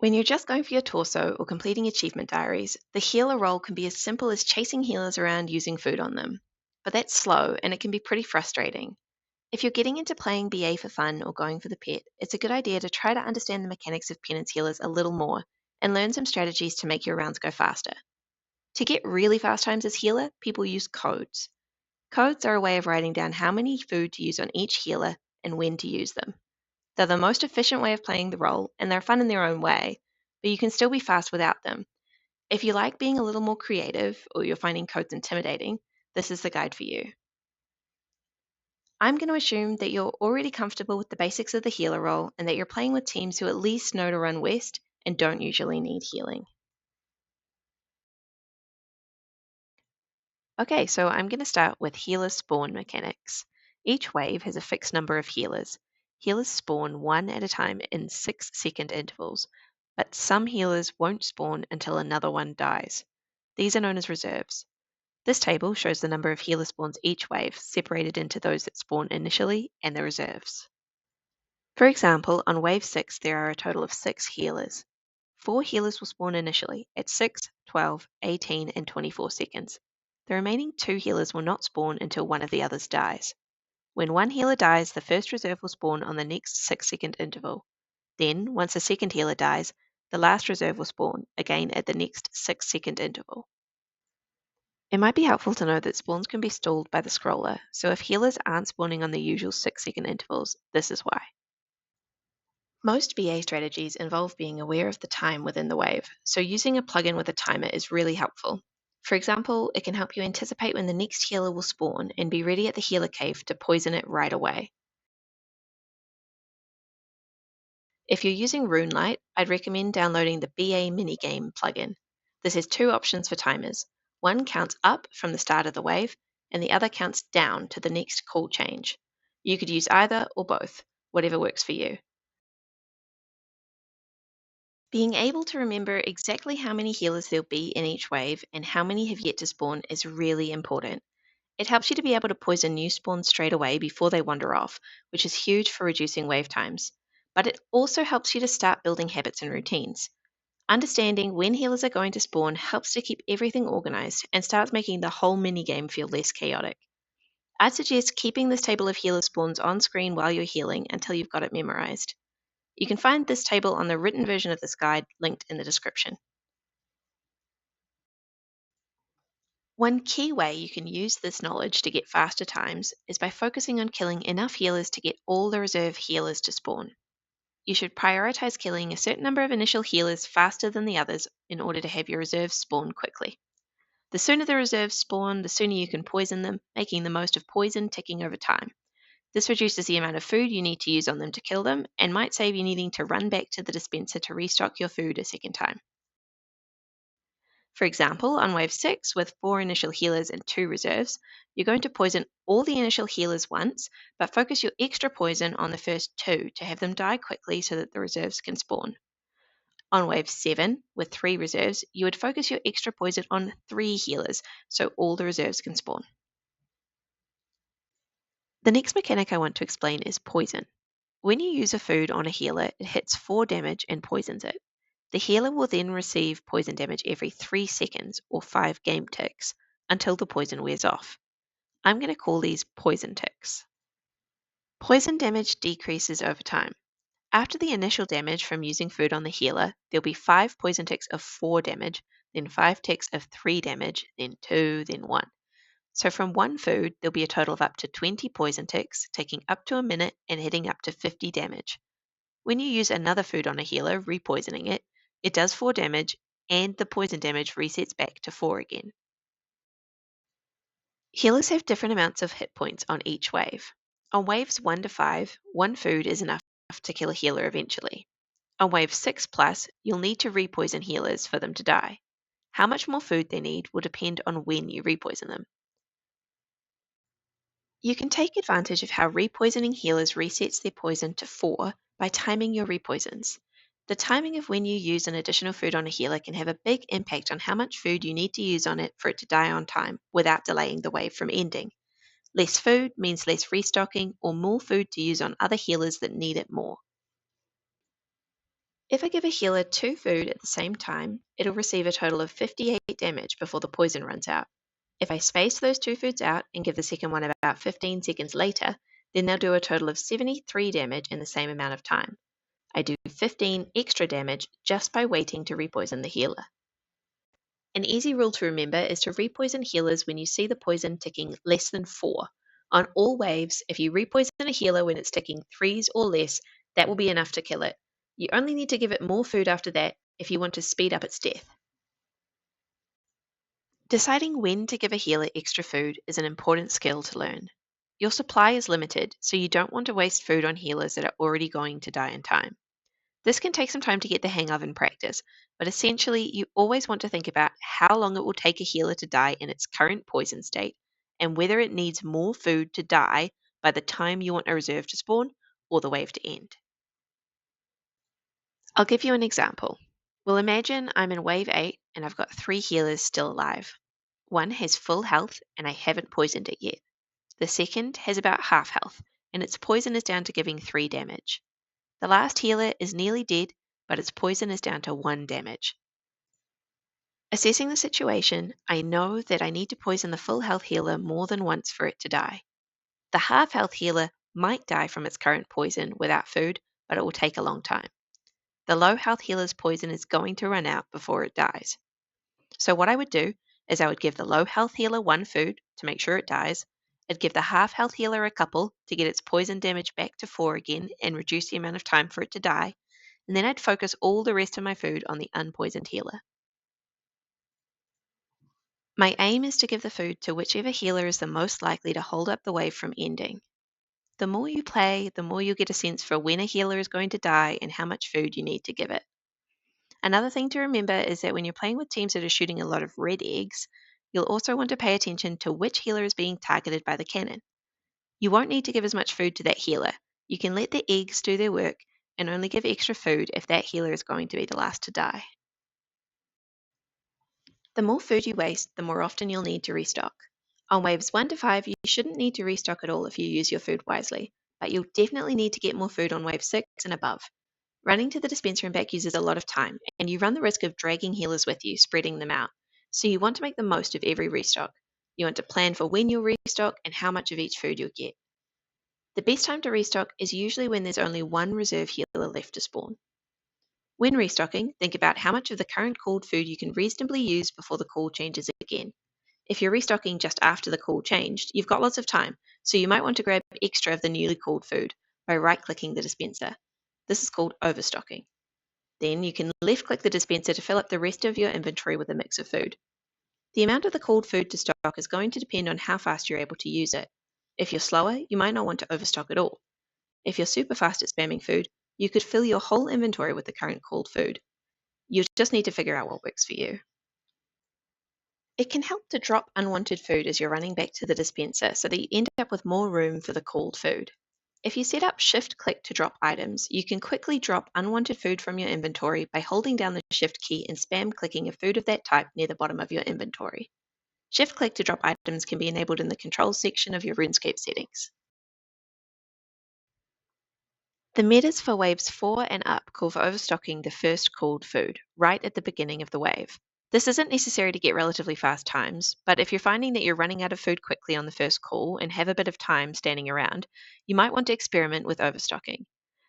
When you're just going for your torso or completing achievement diaries, the healer role can be as simple as chasing healers around using food on them. But that's slow and it can be pretty frustrating. If you're getting into playing BA for fun or going for the pet, it's a good idea to try to understand the mechanics of penance healers a little more and learn some strategies to make your rounds go faster. To get really fast times as healer, people use codes. Codes are a way of writing down how many food to use on each healer and when to use them. They're the most efficient way of playing the role, and they're fun in their own way, but you can still be fast without them. If you like being a little more creative or you're finding codes intimidating, this is the guide for you. I'm going to assume that you're already comfortable with the basics of the healer role and that you're playing with teams who at least know to run west and don't usually need healing. Okay, so I'm going to start with healer spawn mechanics. Each wave has a fixed number of healers. Healers spawn one at a time in 6-second intervals, but some healers won't spawn until another one dies. These are known as reserves. This table shows the number of healer spawns each wave, separated into those that spawn initially and the reserves. For example, on wave 6 there are a total of 6 healers. 4 healers will spawn initially at 6, 12, 18 and 24 seconds. The remaining 2 healers will not spawn until one of the others dies. When one healer dies, the first reserve will spawn on the next 6-second interval. Then, once the second healer dies, the last reserve will spawn, again at the next 6-second interval. It might be helpful to know that spawns can be stalled by the scroller, so if healers aren't spawning on the usual 6-second intervals, this is why. Most BA strategies involve being aware of the time within the wave, so using a plugin with a timer is really helpful. For example, it can help you anticipate when the next healer will spawn and be ready at the healer cave to poison it right away. If you're using RuneLite, I'd recommend downloading the BA Minigame plugin. This has 2 options for timers. One counts up from the start of the wave, and the other counts down to the next call change. You could use either or both, whatever works for you. Being able to remember exactly how many healers there'll be in each wave and how many have yet to spawn is really important. It helps you to be able to poison new spawns straight away before they wander off, which is huge for reducing wave times. But it also helps you to start building habits and routines. Understanding when healers are going to spawn helps to keep everything organized and starts making the whole minigame feel less chaotic. I'd suggest keeping this table of healer spawns on screen while you're healing until you've got it memorized. You can find this table on the written version of this guide linked in the description. One key way you can use this knowledge to get faster times is by focusing on killing enough healers to get all the reserve healers to spawn. You should prioritize killing a certain number of initial healers faster than the others in order to have your reserves spawn quickly. The sooner the reserves spawn, the sooner you can poison them, making the most of poison ticking over time. This reduces the amount of food you need to use on them to kill them and might save you needing to run back to the dispenser to restock your food a second time. For example, on wave 6, with 4 initial healers and 2 reserves, you're going to poison all the initial healers once, but focus your extra poison on the first 2 to have them die quickly so that the reserves can spawn. On wave 7, with 3 reserves, you would focus your extra poison on 3 healers so all the reserves can spawn. The next mechanic I want to explain is poison. When you use a food on a healer, it hits 4 damage and poisons it. The healer will then receive poison damage every 3 seconds or 5 game ticks until the poison wears off. I'm going to call these poison ticks. Poison damage decreases over time. After the initial damage from using food on the healer, there'll be 5 poison ticks of 4 damage, then 5 ticks of 3 damage, then 2, then 1. So from one food, there'll be a total of up to 20 poison ticks, taking up to a minute and hitting up to 50 damage. When you use another food on a healer, repoisoning it, it does 4 damage and the poison damage resets back to 4 again. Healers have different amounts of hit points on each wave. On waves 1 to 5, one food is enough to kill a healer eventually. On wave 6 plus, you'll need to repoison healers for them to die. How much more food they need will depend on when you repoison them. You can take advantage of how repoisoning healers resets their poison to 4 by timing your repoisons. The timing of when you use an additional food on a healer can have a big impact on how much food you need to use on it for it to die on time without delaying the wave from ending. Less food means less restocking or more food to use on other healers that need it more. If I give a healer 2 food at the same time, it'll receive a total of 58 damage before the poison runs out. If I space those 2 foods out and give the second one about 15 seconds later, then they'll do a total of 73 damage in the same amount of time. I do 15 extra damage just by waiting to repoison the healer. An easy rule to remember is to repoison healers when you see the poison ticking less than 4. On all waves, if you repoison a healer when it's ticking 3s or less, that will be enough to kill it. You only need to give it more food after that if you want to speed up its death. Deciding when to give a healer extra food is an important skill to learn. Your supply is limited, so you don't want to waste food on healers that are already going to die in time. This can take some time to get the hang of in practice, but essentially you always want to think about how long it will take a healer to die in its current poison state, and whether it needs more food to die by the time you want a reserve to spawn or the wave to end. I'll give you an example. Well, imagine I'm in wave 8 and I've got 3 healers still alive. One has full health and I haven't poisoned it yet. The second has about half health and its poison is down to giving 3 damage. The last healer is nearly dead, but its poison is down to 1 damage. Assessing the situation, I know that I need to poison the full health healer more than once for it to die. The half health healer might die from its current poison without food, but it will take a long time. The low health healer's poison is going to run out before it dies. So what I would do is I would give the low health healer 1 food to make sure it dies. I'd give the half health healer a couple to get its poison damage back to 4 again and reduce the amount of time for it to die. And then I'd focus all the rest of my food on the unpoisoned healer. My aim is to give the food to whichever healer is the most likely to hold up the wave from ending. The more you play, the more you'll get a sense for when a healer is going to die and how much food you need to give it. Another thing to remember is that when you're playing with teams that are shooting a lot of red eggs, you'll also want to pay attention to which healer is being targeted by the cannon. You won't need to give as much food to that healer. You can let the eggs do their work and only give extra food if that healer is going to be the last to die. The more food you waste, the more often you'll need to restock. On waves 1 to 5, you shouldn't need to restock at all if you use your food wisely, but you'll definitely need to get more food on wave 6 and above. Running to the dispenser and back uses a lot of time, and you run the risk of dragging healers with you, spreading them out. So you want to make the most of every restock. You want to plan for when you'll restock and how much of each food you'll get. The best time to restock is usually when there's only 1 reserve healer left to spawn. When restocking, think about how much of the current cooled food you can reasonably use before the cool changes again. If you're restocking just after the cool changed, you've got lots of time, so you might want to grab extra of the newly cooled food by right-clicking the dispenser. This is called overstocking. Then you can left-click the dispenser to fill up the rest of your inventory with a mix of food. The amount of the cooled food to stock is going to depend on how fast you're able to use it. If you're slower, you might not want to overstock at all. If you're super fast at spamming food, you could fill your whole inventory with the current cooled food. You just need to figure out what works for you. It can help to drop unwanted food as you're running back to the dispenser so that you end up with more room for the cooled food. If you set up Shift-click to drop items, you can quickly drop unwanted food from your inventory by holding down the Shift key and spam clicking a food of that type near the bottom of your inventory. Shift-click to drop items can be enabled in the controls section of your RuneScape settings. The metas for waves 4 and up call for overstocking the first cooled food, right at the beginning of the wave. This isn't necessary to get relatively fast times, but if you're finding that you're running out of food quickly on the first call and have a bit of time standing around, you might want to experiment with overstocking.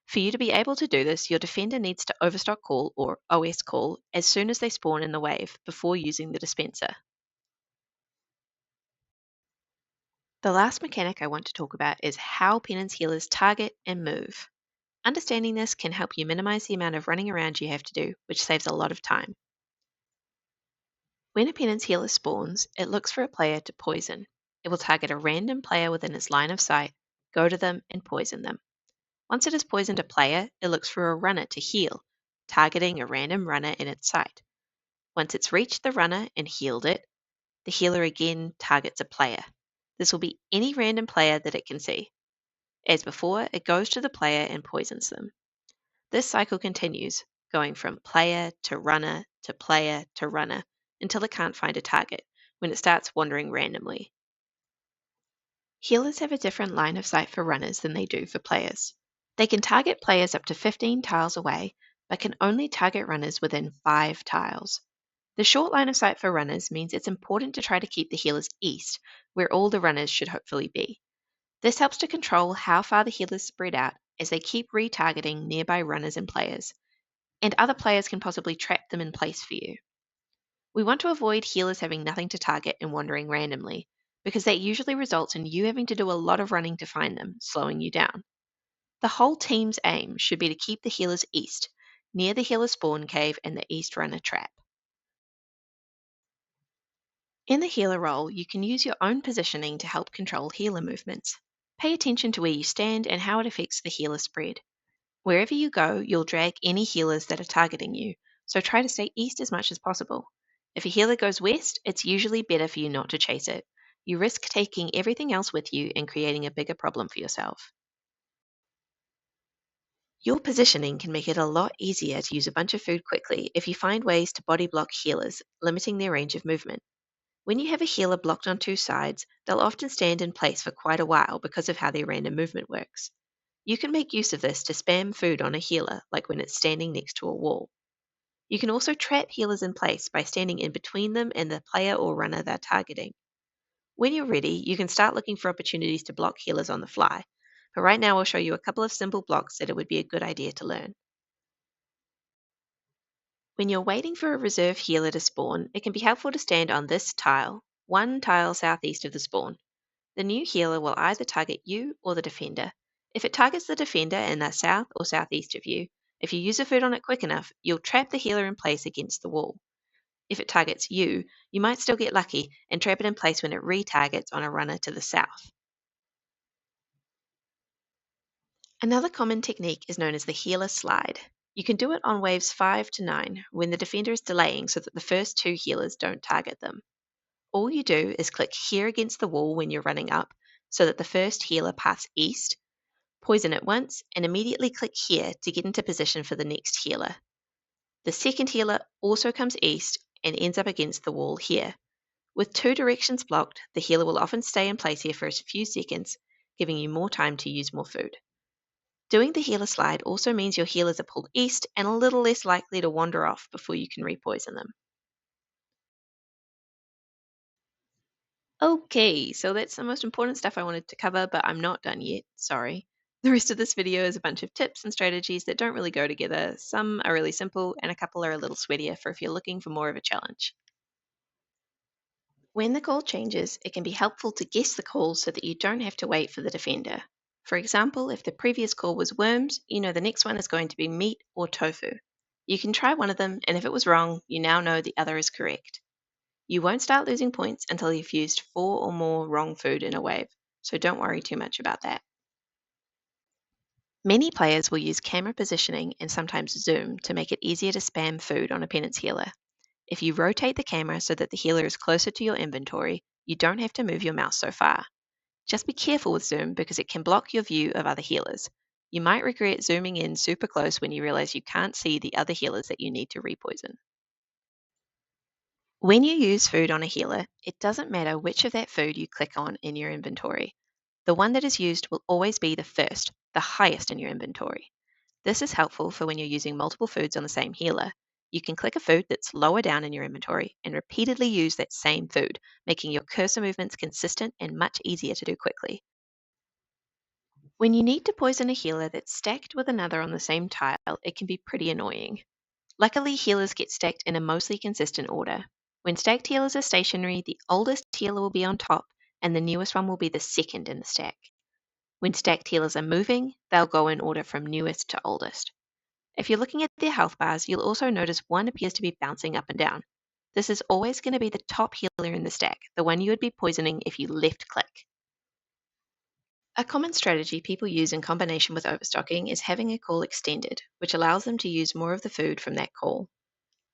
For you to be able to do this, your defender needs to overstock call, or OS call, as soon as they spawn in the wave before using the dispenser. The last mechanic I want to talk about is how penance healers target and move. Understanding this can help you minimize the amount of running around you have to do, which saves a lot of time. When a penance healer spawns, it looks for a player to poison. It will target a random player within its line of sight, go to them, and poison them. Once it has poisoned a player, it looks for a runner to heal, targeting a random runner in its sight. Once it's reached the runner and healed it, the healer again targets a player. This will be any random player that it can see. As before, it goes to the player and poisons them. This cycle continues, going from player to runner to player to runner, until it can't find a target, when it starts wandering randomly. Healers have a different line of sight for runners than they do for players. They can target players up to 15 tiles away, but can only target runners within 5 tiles. The short line of sight for runners means it's important to try to keep the healers east, where all the runners should hopefully be. This helps to control how far the healers spread out as they keep retargeting nearby runners and players, and other players can possibly trap them in place for you. We want to avoid healers having nothing to target and wandering randomly, because that usually results in you having to do a lot of running to find them, slowing you down. The whole team's aim should be to keep the healers east, near the healer spawn cave and the east runner trap. In the healer role, you can use your own positioning to help control healer movements. Pay attention to where you stand and how it affects the healer spread. Wherever you go, you'll drag any healers that are targeting you, so try to stay east as much as possible. If a healer goes west, it's usually better for you not to chase it. You risk taking everything else with you and creating a bigger problem for yourself. Your positioning can make it a lot easier to use a bunch of food quickly if you find ways to body block healers, limiting their range of movement. When you have a healer blocked on two sides, they'll often stand in place for quite a while because of how their random movement works. You can make use of this to spam food on a healer, like when it's standing next to a wall. You can also trap healers in place by standing in between them and the player or runner they're targeting. When you're ready, you can start looking for opportunities to block healers on the fly. But right now, I'll show you a couple of simple blocks that it would be a good idea to learn. When you're waiting for a reserve healer to spawn, it can be helpful to stand on this tile, one tile southeast of the spawn. The new healer will either target you or the defender. If it targets the defender and they're south or southeast of you, if you use a food on it quick enough, you'll trap the healer in place against the wall. If it targets you, you might still get lucky and trap it in place when it retargets on a runner to the south. Another common technique is known as the healer slide. You can do it on waves 5 to 9 when the defender is delaying so that the first two healers don't target them. All you do is click here against the wall when you're running up so that the first healer paths east, poison it once, and immediately click here to get into position for the next healer. The second healer also comes east and ends up against the wall here. With two directions blocked, the healer will often stay in place here for a few seconds, giving you more time to use more food. Doing the healer slide also means your healers are pulled east and a little less likely to wander off before you can repoison them. Okay, so that's the most important stuff I wanted to cover, but I'm not done yet, sorry. The rest of this video is a bunch of tips and strategies that don't really go together. Some are really simple and a couple are a little sweatier for if you're looking for more of a challenge. When the call changes, it can be helpful to guess the call so that you don't have to wait for the defender. For example, if the previous call was worms, you know the next one is going to be meat or tofu. You can try one of them, and if it was wrong, you now know the other is correct. You won't start losing points until you've used 4 or more wrong food in a wave, so don't worry too much about that. Many players will use camera positioning and sometimes zoom to make it easier to spam food on opponent's healer. If you rotate the camera so that the healer is closer to your inventory, you don't have to move your mouse so far. Just be careful with zoom because it can block your view of other healers. You might regret zooming in super close when you realize you can't see the other healers that you need to repoison. When you use food on a healer, it doesn't matter which of that food you click on in your inventory. The one that is used will always be the first, the highest in your inventory. This is helpful for when you're using multiple foods on the same healer. You can click a food that's lower down in your inventory and repeatedly use that same food, making your cursor movements consistent and much easier to do quickly. When you need to poison a healer that's stacked with another on the same tile, it can be pretty annoying. Luckily, healers get stacked in a mostly consistent order. When stacked healers are stationary, the oldest healer will be on top, and the newest one will be the second in the stack. When stacked healers are moving, they'll go in order from newest to oldest. If you're looking at their health bars, you'll also notice one appears to be bouncing up and down. This is always going to be the top healer in the stack, the one you would be poisoning if you left click. A common strategy people use in combination with overstocking is having a call extended, which allows them to use more of the food from that call.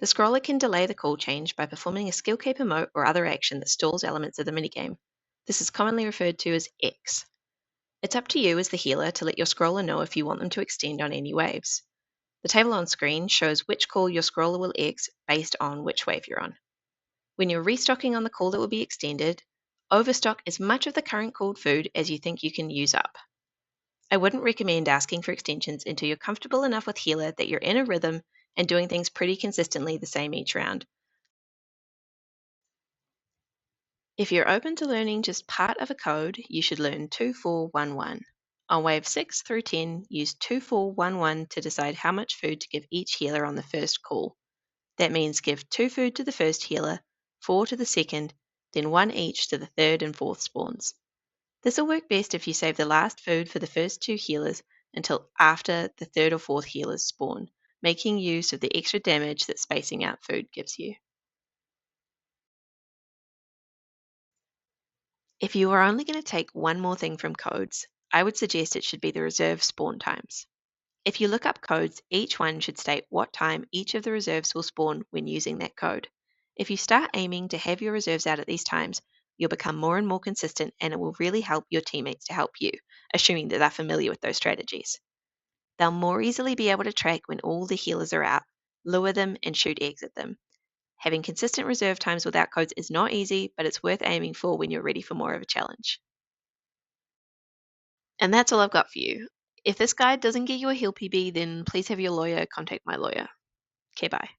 The scroller can delay the call change by performing a skill keep emote or other action that stalls elements of the minigame. This is commonly referred to as X. It's up to you as the healer to let your scroller know if you want them to extend on any waves. The table on screen shows which call your scroller will X based on which wave you're on. When you're restocking on the call that will be extended, overstock as much of the current called food as you think you can use up. I wouldn't recommend asking for extensions until you're comfortable enough with healer that you're in a rhythm and doing things pretty consistently the same each round. If you're open to learning just part of a code, you should learn 2411. On wave 6 through 10, use 2411 to decide how much food to give each healer on the first call. That means give 2 food to the first healer, 4 to the second, then 1 each to the third and fourth spawns. This will work best if you save the last food for the first 2 healers until after the third or fourth healers spawn, making use of the extra damage that spacing out food gives you. If you are only going to take one more thing from codes, I would suggest it should be the reserve spawn times. If you look up codes, each one should state what time each of the reserves will spawn when using that code. If you start aiming to have your reserves out at these times, you'll become more and more consistent and it will really help your teammates to help you, assuming that they're familiar with those strategies. They'll more easily be able to track when all the healers are out, lure them, and shoot eggs at them. Having consistent reserve times without codes is not easy, but it's worth aiming for when you're ready for more of a challenge. And that's all I've got for you. If this guide doesn't get you a heal PB, then please have your lawyer contact my lawyer. Okay, bye.